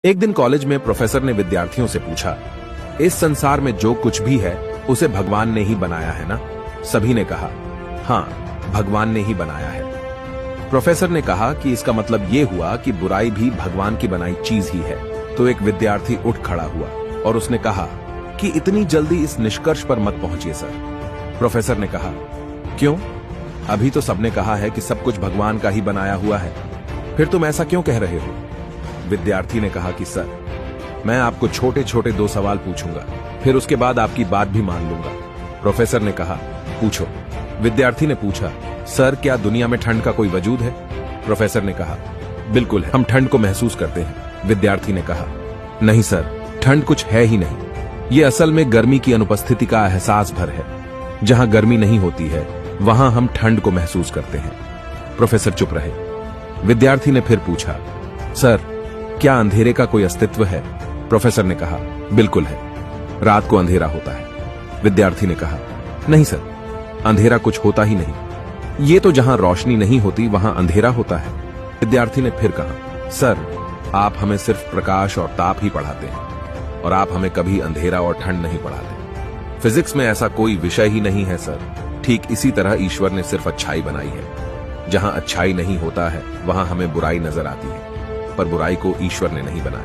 एक दिन कॉलेज में प्रोफेसर ने विद्यार्थियों से पूछा, इस संसार में जो कुछ भी है उसे भगवान ने ही बनाया है ना? सभी ने कहा, हाँ, भगवान ने ही बनाया है। प्रोफेसर ने कहा कि इसका मतलब ये हुआ कि बुराई भी भगवान की बनाई चीज ही है। तो एक विद्यार्थी उठ खड़ा हुआ और उसने कहा कि इतनी जल्दी इस निष्कर्ष पर मत पहुंचिए सर। प्रोफेसर ने कहा, क्यों? अभी तो सबने कहा है कि सब कुछ भगवान का ही बनाया हुआ है, फिर तुम ऐसा क्यों कह रहे हो? विद्यार्थी ने कहा कि सर, मैं आपको छोटे छोटे 2 सवाल पूछूंगा, फिर उसके बाद आपकी बात भी मान लूंगा। प्रोफेसर ने कहा, पूछो। विद्यार्थी ने पूछा, सर, क्या दुनिया में ठंड का कोई वजूद है? प्रोफेसर ने कहा, बिल्कुल है, हम ठंड को महसूस करते हैं। विद्यार्थी ने कहा, नहीं सर, ठंड कुछ है ही नहीं, ये असल में गर्मी की अनुपस्थिति का एहसास भर है। जहां गर्मी नहीं होती है वहां हम ठंड को महसूस करते हैं। प्रोफेसर चुप रहे। विद्यार्थी ने फिर पूछा, सर, क्या अंधेरे का कोई अस्तित्व है? प्रोफेसर ने कहा, बिल्कुल है, रात को अंधेरा होता है। विद्यार्थी ने कहा, नहीं सर, अंधेरा कुछ होता ही नहीं, ये तो जहां रोशनी नहीं होती वहां अंधेरा होता है। विद्यार्थी ने फिर कहा, सर, आप हमें सिर्फ प्रकाश और ताप ही पढ़ाते हैं और आप हमें कभी अंधेरा और ठंड नहीं पढ़ाते। फिजिक्स में ऐसा कोई विषय ही नहीं है सर। ठीक इसी तरह ईश्वर ने सिर्फ अच्छाई बनाई है। जहां अच्छाई नहीं होता है वहां हमें बुराई नजर आती है, पर बुराई को ईश्वर ने नहीं बनाया।